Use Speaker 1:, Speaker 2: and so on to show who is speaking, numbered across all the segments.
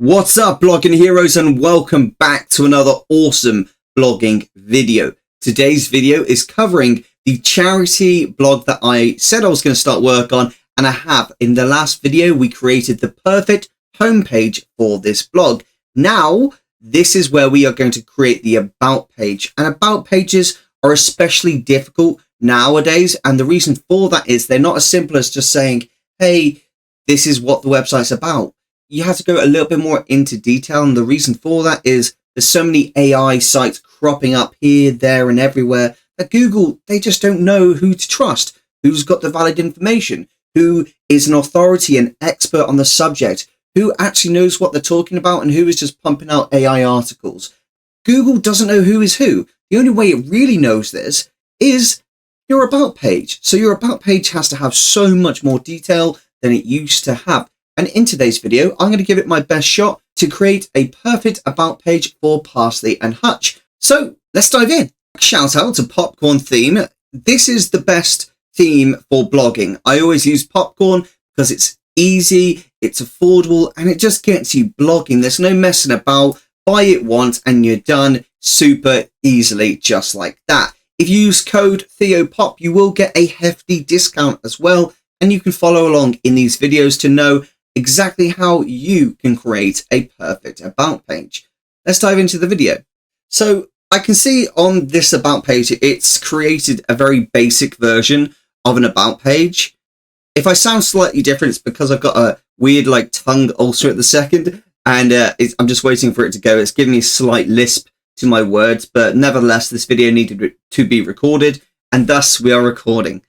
Speaker 1: What's up, blogging heroes, and welcome back to another awesome blogging video. Today's video is covering the charity blog that I said I was going to start work on, and I have. In the last video, we created the perfect homepage for this blog. Now, this is where we are going to create the about page, and about pages are especially difficult nowadays, and the reason for that is they're not as simple as just saying, hey, this is what the website's about. You have to go a little bit more into detail, and the reason for that is there's so many AI sites cropping up here, there, and everywhere that Google, they just don't know who to trust, who's got the valid information, who is an authority and expert on the subject, who actually knows what they're talking about, and who is just pumping out AI articles. Google doesn't know who is who. The only way it really knows this is your about page. So your about page has to have so much more detail than it used to have. And in today's video, I'm going to give it my best shot to create a perfect about page for Parsley and Hutch. So let's dive in. Shout out to Popcorn Theme. This is the best theme for blogging. I always use Popcorn because it's easy, it's affordable, and it just gets you blogging. There's no messing about. Buy it once and you're done super easily, just like that. If you use code TheoPop, you will get a hefty discount as well. And you can follow along in these videos to know exactly how you can create a perfect about page. Let's dive into the video. So I can see on this about page, it's created a very basic version of an about page. If I sound slightly different, it's because I've got a weird tongue ulcer at the second, and I'm just waiting for it to go. It's giving me a slight lisp to my words, but nevertheless, this video needed to be recorded, and thus we are recording.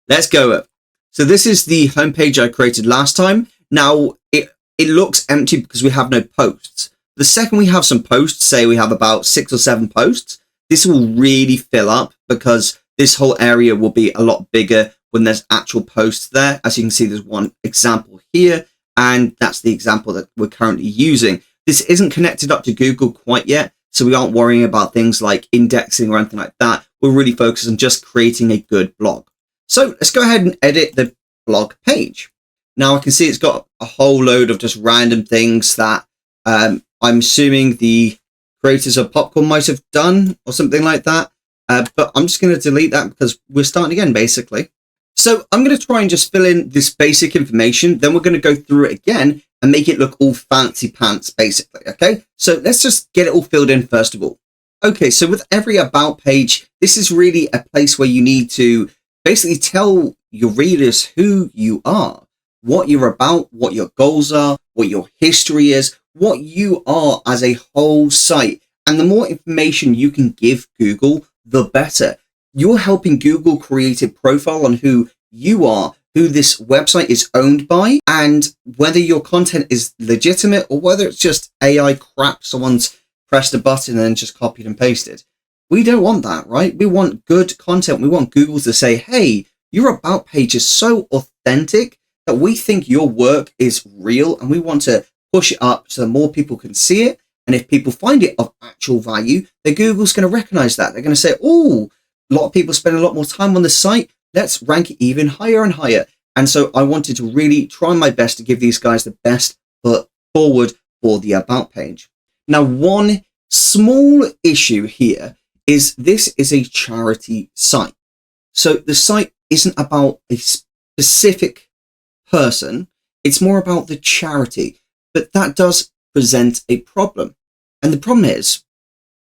Speaker 1: Let's go. So this is the homepage I created last time. Now, it looks empty because we have no posts. The second we have some posts, say we have about 6 or 7 posts, this will really fill up because this whole area will be a lot bigger when there's actual posts there. As you can see, there's one example here, and that's the example that we're currently using. This isn't connected up to Google quite yet, so we aren't worrying about things like indexing or anything like that. We're really focused on just creating a good blog. So let's go ahead and edit the blog page. Now I can see it's got a whole load of just random things that I'm assuming the creators of Popcorn might have done or something like that. But I'm just going to delete that because we're starting again, basically. So I'm going to try and just fill in this basic information. Then we're going to go through it again and make it look all fancy pants, basically. Okay, so let's just get it all filled in first of all. Okay, so with every about page, this is really a place where you need to basically tell your readers who you are, what you're about, what your goals are, what your history is, what you are as a whole site. And the more information you can give Google, the better. You're helping Google create a profile on who you are, who this website is owned by, and whether your content is legitimate or whether it's just AI crap someone's pressed a button and then just copied and pasted. We don't want that, right? We want good content. We want Google to say, hey, your about page is so authentic that we think your work is real, and we want to push it up so that more people can see it. And if people find it of actual value, then Google's going to recognize that. They're going to say, oh, a lot of people spend a lot more time on the site. Let's rank it even higher and higher. And so I wanted to really try my best to give these guys the best foot forward for the about page. Now, one small issue here is this is a charity site. So the site isn't about a specific person. It's more about the charity. But that does present a problem. And the problem is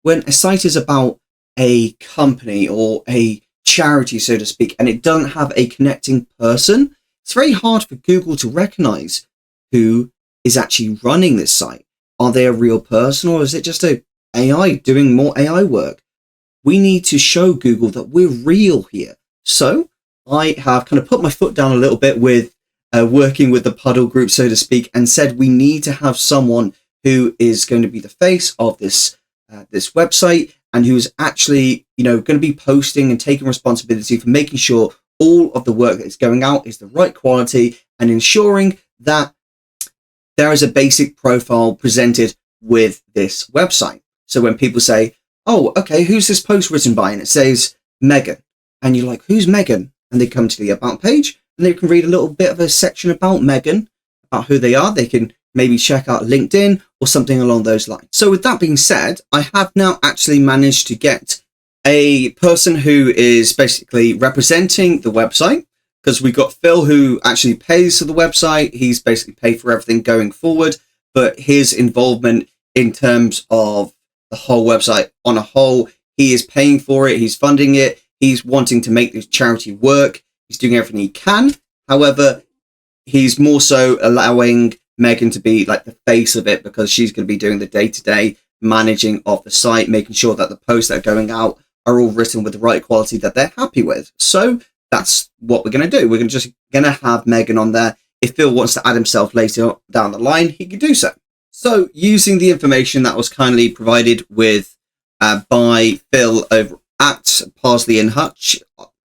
Speaker 1: when a site is about a company or a charity, so to speak, and it doesn't have a connecting person, it's very hard for Google to recognize who is actually running this site. Are they a real person, or is it just a AI doing more AI work? We need to show Google that we're real here. So I have kind of put my foot down a little bit with working with the puddle group, so to speak, and said we need to have someone who is going to be the face of this website, and who's actually, going to be posting and taking responsibility for making sure all of the work that is going out is the right quality, and ensuring that there is a basic profile presented with this website. So when people say, oh, okay, who's this post written by? And it says Megan. And you're like, who's Megan? And they come to the about page, and they can read a little bit of a section about Megan, about who they are. They can maybe check out LinkedIn or something along those lines. So with that being said, I have now actually managed to get a person who is basically representing the website, because we've got Phil who actually pays for the website. He's basically paid for everything going forward, but his involvement in terms of the whole website on a whole, he is paying for it. He's funding it. He's wanting to make this charity work. He's doing everything he can. However, he's more so allowing Megan to be like the face of it, because she's going to be doing the day-to-day managing of the site, making sure that the posts that are going out are all written with the right quality that they're happy with. So that's what we're going to do. We're just going to have Megan on there. If Phil wants to add himself later down the line, he can do so. So using the information that was kindly provided with by Phil over at Parsley and Hutch,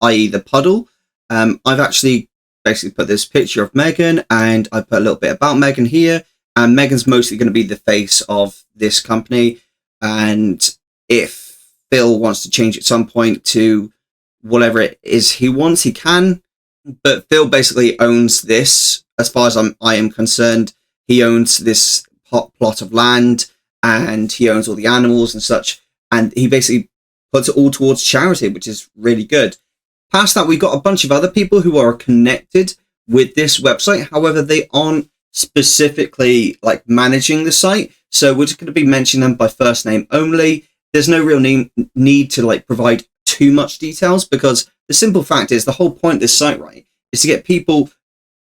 Speaker 1: i.e. the puddle, I've actually basically put this picture of Megan, and I put a little bit about Megan here, and Megan's mostly going to be the face of this company. And if Phil wants to change at some point to whatever it is he wants, he can. But Phil basically owns this, as far as I am concerned. He owns this plot of land, and he owns all the animals and such. And he basically puts it all towards charity, which is really good. Past that, we've got a bunch of other people who are connected with this website. However, they aren't specifically like managing the site. So we're just going to be mentioning them by first name only. There's no real need to like provide too much details, because the simple fact is the whole point of this site, right, is to get people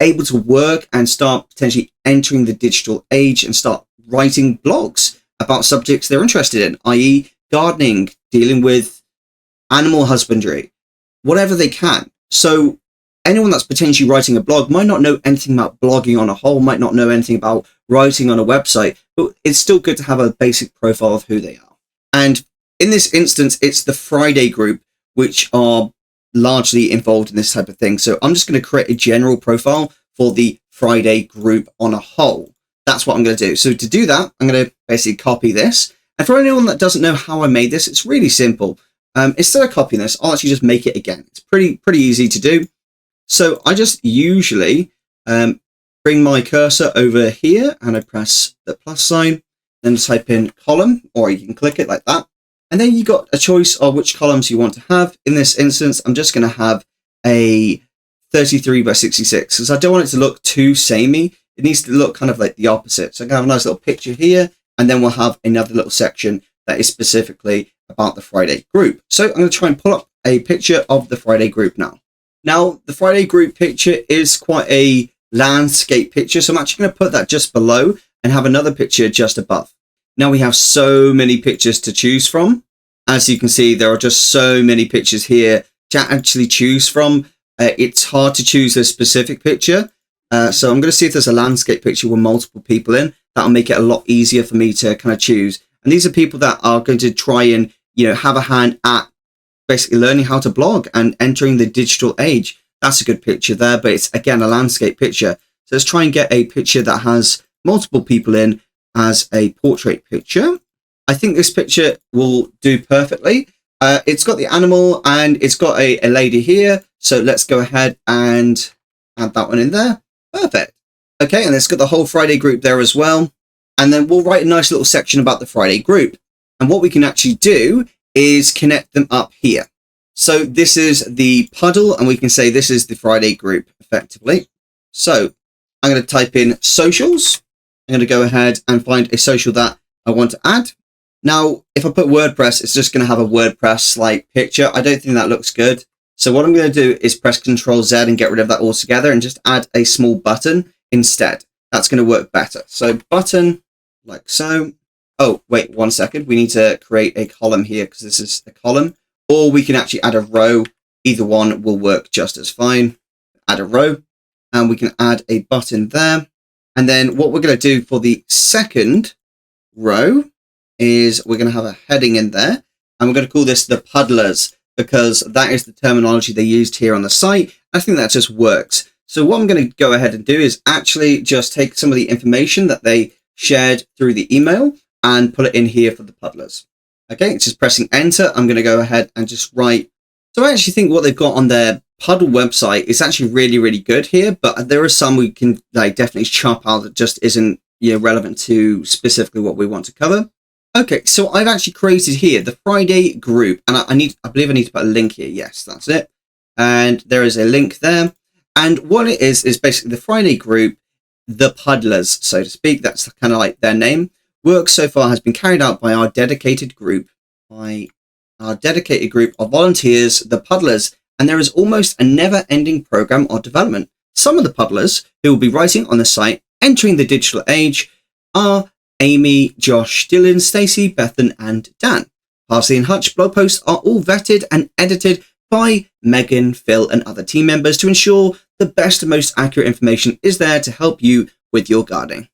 Speaker 1: able to work and start potentially entering the digital age and start writing blogs about subjects they're interested in, i.e. gardening, dealing with animal husbandry, whatever they can. So anyone that's potentially writing a blog might not know anything about blogging on a whole, might not know anything about writing on a website, but it's still good to have a basic profile of who they are. And in this instance, it's the Friday group, which are largely involved in this type of thing. So I'm just going to create a general profile for the Friday group on a whole. That's what I'm going to do. So to do that, I'm going to basically copy this. And for anyone that doesn't know how I made this, it's really simple. Instead of copying this, I'll actually just make it again. It's pretty easy to do. So I just usually bring my cursor over here, and I press the plus sign, then type in column, or you can click it like that. And then you got a choice of which columns you want to have. In this instance, I'm just going to have a 33 by 66, because I don't want it to look too samey. It needs to look kind of like the opposite. So I can have a nice little picture here, and then we'll have another little section that is specifically about the Friday group. So I'm going to try and pull up a picture of the Friday group now. Now, the Friday group picture is quite a landscape picture, so I'm actually going to put that just below and have another picture just above. Now we have so many pictures to choose from. As you can see, there are just so many pictures here to actually choose from. It's hard to choose a specific picture. So I'm going to see if there's a landscape picture with multiple people in. That'll make it a lot easier for me to kind of choose. And these are people that are going to try and, have a hand at basically learning how to blog and entering the digital age. That's a good picture there, but it's again a landscape picture. So let's try and get a picture that has multiple people in as a portrait picture. I think this picture will do perfectly. It's got the animal and it's got a lady here. So let's go ahead and add that one in there. Perfect. Okay, and it's got the whole Friday group there as well. And then we'll write a nice little section about the Friday group. And what we can actually do is connect them up here. So this is the puddle, and we can say this is the Friday group effectively. So I'm going to type in socials. I'm going to go ahead and find a social that I want to add. Now, if I put WordPress, it's just going to have a WordPress like picture. I don't think that looks good. So what I'm going to do is press Ctrl Z and get rid of that altogether and just add a small button instead. That's going to work better. So button like so. Oh, wait 1 second. We need to create a column here because this is a column, or we can actually add a row. Either one will work just as fine. Add a row, and we can add a button there. And then what we're going to do for the second row is we're going to have a heading in there, and we're going to call this the puddlers, because that is the terminology they used here on the site. I think that just works. So what I'm going to go ahead and do is actually just take some of the information that they shared through the email and put it in here for the puddlers. Okay, it's just pressing enter. I'm going to go ahead and just write. So I actually think what they've got on their puddle website is actually really, really good here, but there are some we can like definitely chop out that just isn't relevant to specifically what we want to cover. Okay, so I've actually created here the Friday group, and I believe I need to put a link here. Yes, that's it. And there is a link there. And what it is basically the Friday group, the puddlers, so to speak. That's kind of like their name. Work so far has been carried out by our dedicated group, of volunteers, the puddlers, and there is almost a never-ending program of development. Some of the puddlers who will be writing on the site, entering the digital age, are Amy, Josh, Dylan, Stacey, Bethan, and Dan. Parsley and Hutch blog posts are all vetted and edited by Megan, Phil, and other team members to ensure the best and most accurate information is there to help you with your gardening.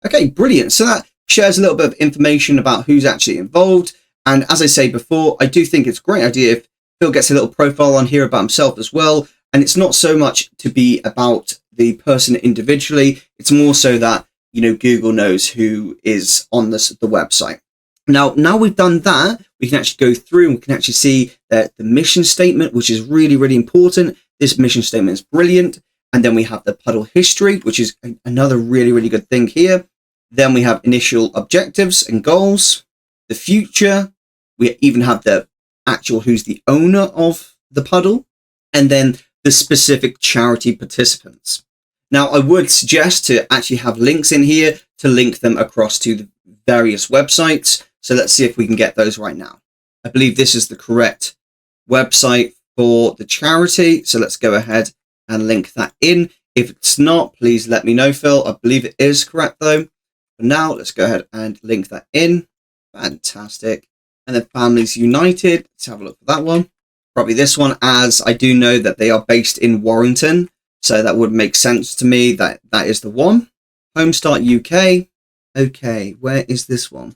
Speaker 1: Okay, brilliant. So that shares a little bit of information about who's actually involved. And as I say before, I do think it's a great idea if Phil gets a little profile on here about himself as well. And it's not so much to be about the person individually. It's more so that, Google knows who is on the website. Now we've done that, we can actually go through and we can actually see that the mission statement, which is really, really important. This mission statement is brilliant. And then we have the puddle history, which is another really, really good thing here. Then we have initial objectives and goals, the future. We even have the actual who's the owner of the puddle, and then the specific charity participants. Now, I would suggest to actually have links in here to link them across to the various websites. So let's see if we can get those right now. I believe this is the correct website for the charity. So let's go ahead and link that in. If it's not, please let me know, Phil. I believe it is correct though. But now let's go ahead and link that in. Fantastic. And then Families United. Let's have a look at that one. Probably this one, as I do know that they are based in Warrington. So that would make sense to me that that is the one. Homestart UK. Okay, where is this one?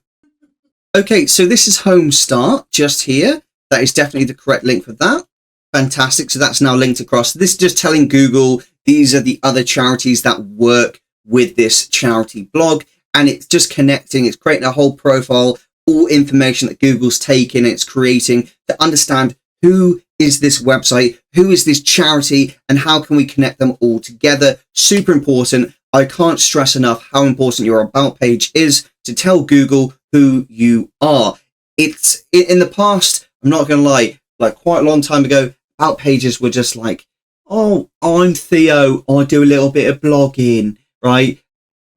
Speaker 1: Okay, so this is Homestart just here. That is definitely the correct link for that. Fantastic. So that's now linked across. This is just telling Google these are the other charities that work with this charity blog. And it's just connecting. It's creating a whole profile, all information that Google's taken, it's creating to understand who is this website, who is this charity, and how can we connect them all together. Super important. I can't stress enough how important your about page is to tell Google who you are. It's in the past, I'm not going to lie, like quite a long time ago, about pages were just like, oh, I'm Theo, I do a little bit of blogging, right?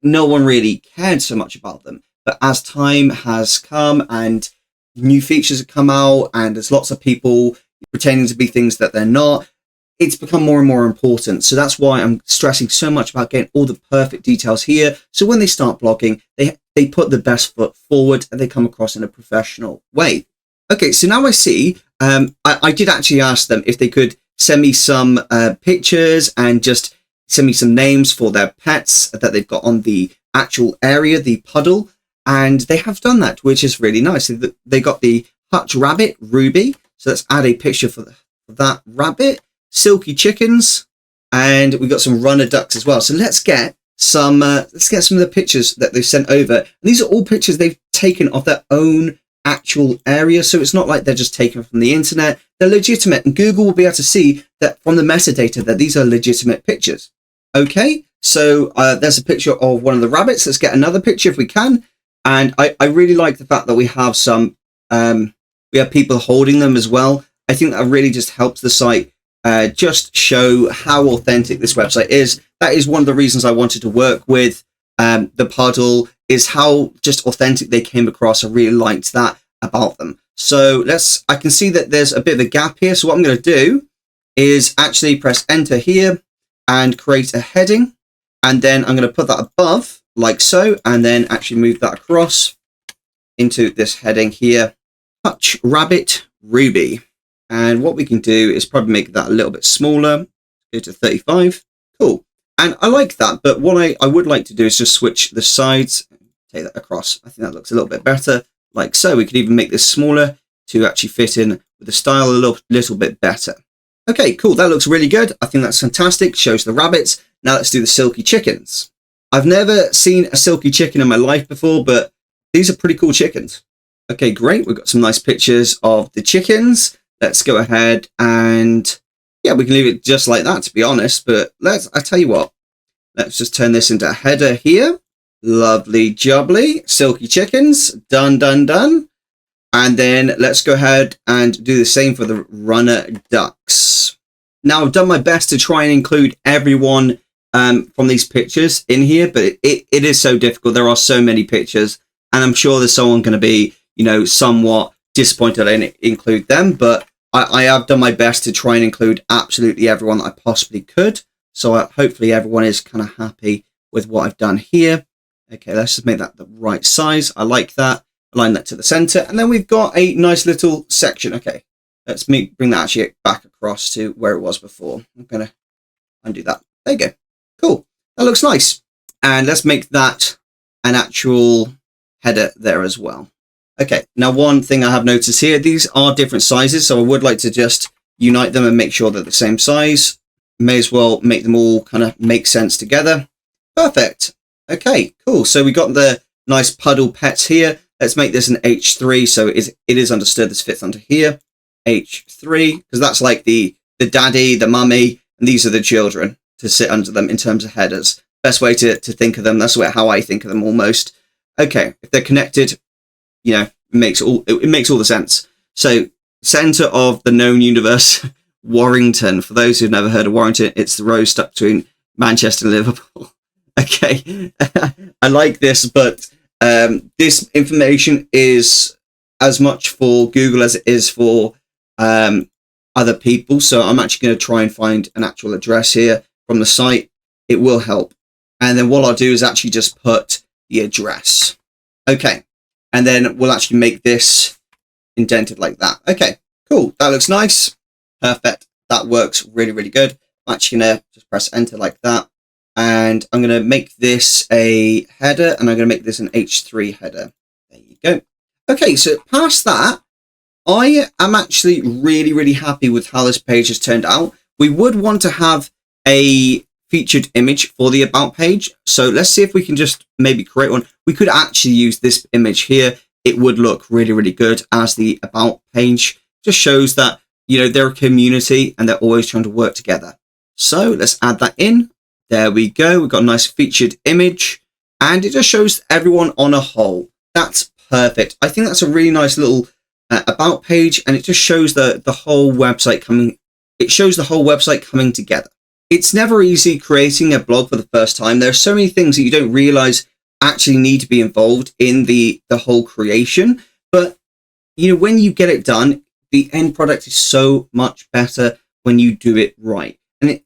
Speaker 1: No one really cared so much about them. But as time has come and new features have come out and there's lots of people pretending to be things that they're not, it's become more and more important. So that's why I'm stressing so much about getting all the perfect details here. So when they start blogging, they put the best foot forward and they come across in a professional way. Okay, so now I see, I did actually ask them if they could send me some pictures and just send me some names for their pets that they've got on the actual area, the puddle. And they have done that, which is really nice. They got the Hutch rabbit, Ruby. So let's add a picture for that rabbit. Silky chickens, and we've got some runner ducks as well. So let's get some of the pictures that they've sent over. And these are all pictures they've taken of their own actual area. So it's not like they're just taken from the internet. They're legitimate, and Google will be able to see that from the metadata that these are legitimate pictures. Okay, so there's a picture of one of the rabbits. Let's get another picture if we can. And I really like the fact that we have some, we have people holding them as well. I think that really just helps the site just show how authentic this website is. That is one of the reasons I wanted to work with the puddle, is how just authentic they came across. I really liked that about them. So I can see that there's a bit of a gap here. So what I'm going to do is actually press enter here and create a heading. And then I'm going to put that above like so, and then actually move that across into this heading here, Hutch Rabbit Ruby. And what we can do is probably make that a little bit smaller, go to 35. Cool. And I like that, but what I would like to do is just switch the sides, take that across. I think that looks a little bit better, like so. We could even make this smaller to actually fit in with the style a little bit better. Okay, cool. That looks really good. I think that's fantastic. Shows the rabbits. Now let's do the silky chickens. I've never seen a silky chicken in my life before, but these are pretty cool chickens. Okay, great. We've got some nice pictures of the chickens. Let's go ahead and, yeah, we can leave it just like that, to be honest. But I tell you what, let's just turn this into a header here. Lovely jubbly. Silky chickens. Done, done, done. And then let's go ahead and do the same for the runner ducks. Now, I've done my best to try and include everyone from these pictures in here, but it is so difficult. There are so many pictures, and I'm sure there's someone going to be, you know, somewhat disappointed I didn't include them, but I have done my best to try and include absolutely everyone that I possibly could. So hopefully everyone is kind of happy with what I've done here. Okay, let's just make that the right size. I like that. Align that to the center, and then we've got a nice little section. Okay, let's bring that actually back across to where it was before. I'm going to undo that. There you go. Cool. That looks nice. And let's make that an actual header there as well. Okay, now one thing I have noticed here, these are different sizes, so I would like to just unite them and make sure they're the same size. May as well make them all kind of make sense together. Perfect. Okay, cool. So we got the nice puddle pets here. Let's make this an H3, so it is understood this fits under here. H3, because that's like the daddy, the mummy, and these are the children to sit under them in terms of headers. Best way to think of them. That's how I think of them almost. Okay, if they're connected, you know, it makes all the sense. So, center of the known universe, Warrington. For those who've never heard of Warrington, it's the road stuck between Manchester and Liverpool. Okay, I like this, but this information is as much for Google as it is for other people. So I'm actually going to try and find an actual address here from the site. It will help. And then what I'll do is actually just put the address. Okay. And then we'll actually make this indented like that. Okay, cool. That looks nice. Perfect. That works really, really good. I'm actually going to just press enter like that. And I'm going to make this a header, and I'm going to make this an H3 header. There you go. Okay, so past that, I am actually really, really happy with how this page has turned out. We would want to have a featured image for the about page. So let's see if we can just maybe create one. We could actually use this image here. It would look really, really good as the about page. Just shows that, you know, they're a community and they're always trying to work together. So let's add that in. There we go. We've got a nice featured image, and it just shows everyone on a whole. That's perfect. I think that's a really nice little about page, and it just shows the whole website coming. It shows the whole website coming together. It's never easy creating a blog for the first time. There are so many things that you don't realize actually need to be involved in the whole creation. But, you know, when you get it done, the end product is so much better when you do it right. And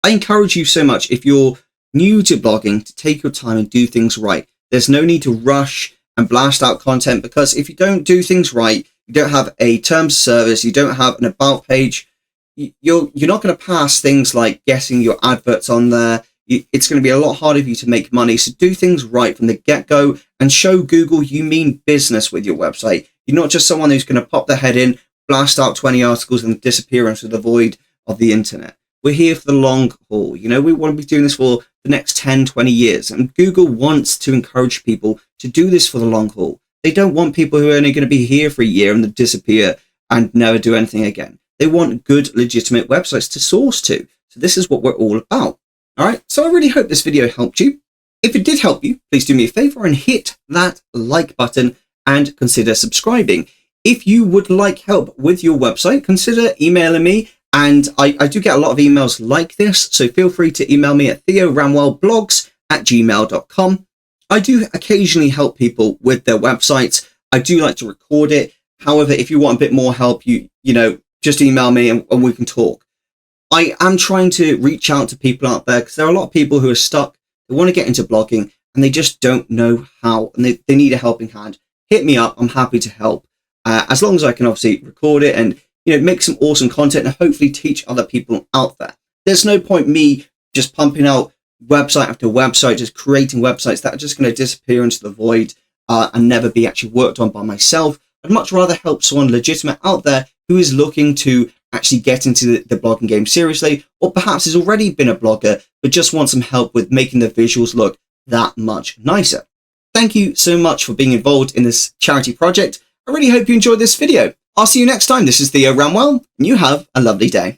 Speaker 1: I encourage you so much, if you're new to blogging, to take your time and do things right. There's no need to rush and blast out content, because if you don't do things right, you don't have a terms of service, you don't have an about page, you're not going to pass things like getting your adverts on there. It's going to be a lot harder for you to make money. So do things right from the get-go and show Google you mean business with your website. You're not just someone who's going to pop their head in, blast out 20 articles and disappear into the void of the internet. We're here for the long haul. You know, we want to be doing this for the next 10, 20 years. And Google wants to encourage people to do this for the long haul. They don't want people who are only going to be here for a year and then disappear and never do anything again. They want good, legitimate websites to source to. So this is what we're all about. All right. So I really hope this video helped you. If it did help you, please do me a favor and hit that like button and consider subscribing. If you would like help with your website, consider emailing me. And I do get a lot of emails like this, so feel free to email me at theoramwellblogs@gmail.com. I do occasionally help people with their websites. I do like to record it. However, if you want a bit more help, you know, just email me and we can talk. I am trying to reach out to people out there, because there are a lot of people who are stuck. They want to get into blogging and they just don't know how, and they need a helping hand. Hit me up. I'm happy to help, as long as I can obviously record it and, you know, make some awesome content and hopefully teach other people out there. There's no point me just pumping out website after website, just creating websites that are just going to disappear into the void and never be actually worked on by myself. I'd much rather help someone legitimate out there who is looking to actually get into the blogging game seriously, or perhaps has already been a blogger but just wants some help with making the visuals look that much nicer. Thank you so much for being involved in this charity project. I really hope you enjoyed this video. I'll see you next time. This is Theo Ramwell, and you have a lovely day.